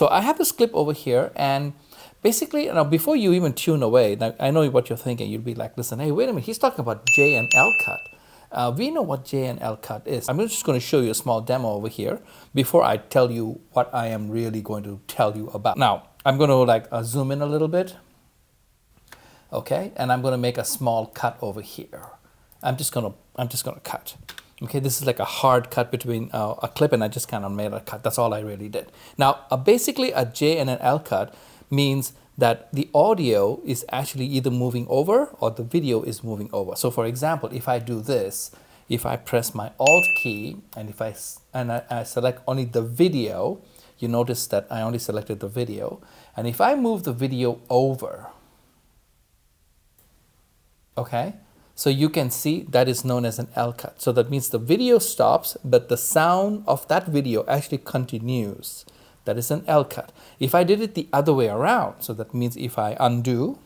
So I have this clip over here, and basically, you know, before you even tune away, now I know what you're thinking. You'll be like, listen, hey, wait a minute, he's talking about J and L cut. We know what J and L cut is. I'm just going to show you a small demo over here before I tell you what I am really going to tell you about. Now, I'm going to like zoom in a little bit. Okay, and I'm going to make a small cut over here. I'm just going to cut. Okay, this is like a hard cut between a clip, and I just kind of made a cut. That's all I really did. Now, basically a J and an L cut means that the audio is actually either moving over or the video is moving over. So for example, if I do this, if I press my Alt key and if I select only the video, you notice that I only selected the video. And if I move the video over, okay, so you can see that is known as an L cut. So that means the video stops, but the sound of that video actually continues. That is an L cut. If I did it the other way around, so that means if I undo,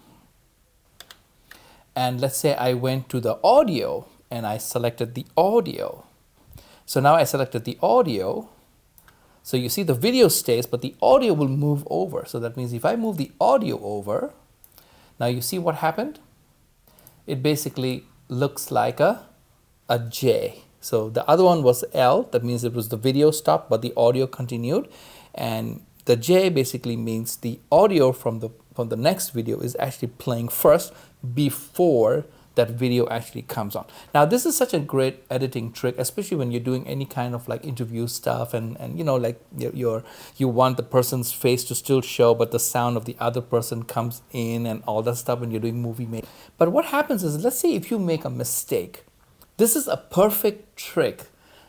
and let's say I went to the audio and I selected the audio. So now I selected the audio. So you see the video stays, but the audio will move over. So that means if I move the audio over, now you see what happened? It basically looks like a J. So the other one was L, that means it was the video stopped, but the audio continued. And the J basically means the audio from the next video is actually playing first before that video actually comes on. Now this is such a great editing trick, especially when you're doing any kind of like interview stuff and you know, like you want the person's face to still show, but the sound of the other person comes in and all that stuff when you're doing movie making. But what happens is, let's say if you make a mistake, this is a perfect trick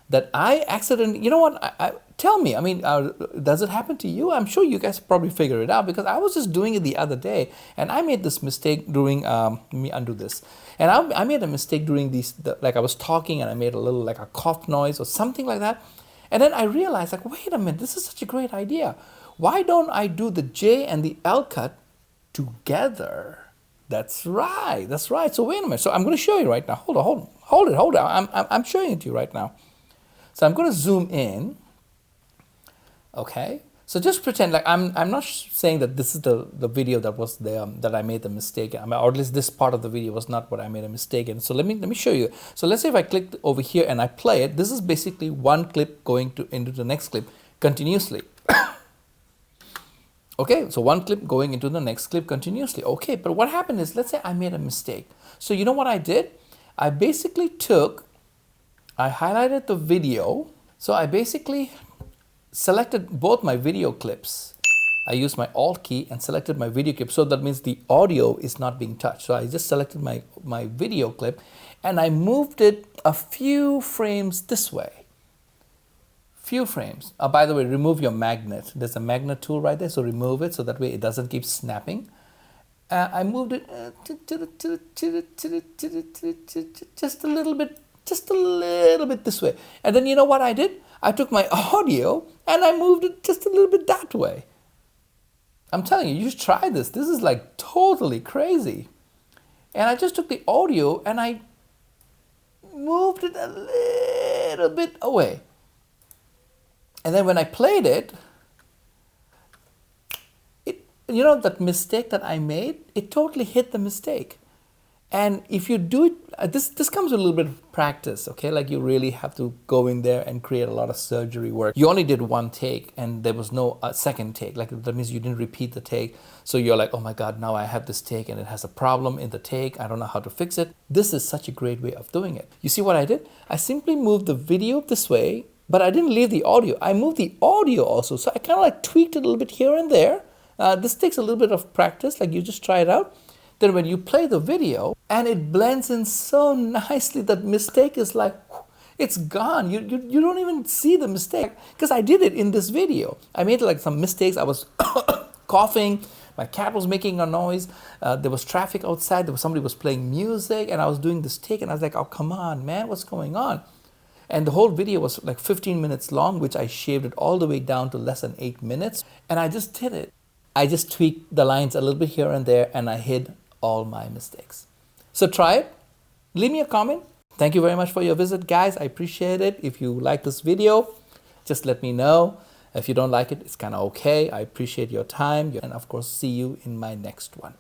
that I accidentally, you know what, tell me, I mean, does it happen to you? I'm sure you guys probably figure it out, because I was just doing it the other day and I made this mistake during, let me undo this. And I made a mistake during like I was talking and I made a little like a cough noise or something like that. And then I realized like, wait a minute, this is such a great idea. Why don't I do the J and the L cut together? That's right, that's right. So wait a minute, so I'm going to show you right now. Hold it. I'm showing it to you right now. So I'm going to zoom in. Okay, so just pretend like I'm not saying that this is the video that was there that I made the mistake in. I mean, or at least this part of the video was not what I made a mistake in. So let me show you. So let's say if I click over here and I play it, this is basically one clip going into the next clip continuously. Okay, so one clip going into the next clip continuously. Okay, but what happened is, let's say I made a mistake. So you know what I did? I basically I highlighted the video. So I basically selected both my video clips. I used my Alt key and selected my video clip. So that means the audio is not being touched. So I just selected my video clip and I moved it a few frames this way. Few frames. By the way, remove your magnet. There's a magnet tool right there. So remove it so that way it doesn't keep snapping. I moved it just a little bit this way. And then you know what I did? I took my audio and I moved it just a little bit that way. I'm telling you, you should try this. This is like totally crazy. And I just took the audio and I moved it a little bit away. And then when I played it, you know, that mistake that I made, it totally hit the mistake. And if you do it, this comes with a little bit of practice, okay? Like you really have to go in there and create a lot of surgery work. You only did one take and there was no second take. Like that means you didn't repeat the take. So you're like, oh my God, now I have this take and it has a problem in the take. I don't know how to fix it. This is such a great way of doing it. You see what I did? I simply moved the video this way, but I didn't leave the audio. I moved the audio also. So I kind of like tweaked it a little bit here and there. This takes a little bit of practice, like you just try it out. Then when you play the video and it blends in so nicely, that mistake is like, it's gone. You don't even see the mistake, because I did it in this video. I made like some mistakes. I was coughing. My cat was making a noise. There was traffic outside. Somebody was playing music and I was doing this take and I was like, oh, come on, man, what's going on? And the whole video was like 15 minutes long, which I shaved it all the way down to less than 8 minutes. And I just did it. I just tweaked the lines a little bit here and there and I hid all my mistakes. So try it. Leave me a comment. Thank you very much for your visit, guys. I appreciate it. If you like this video, just let me know. If you don't like it, it's kind of okay. I appreciate your time, and of course, see you in my next one.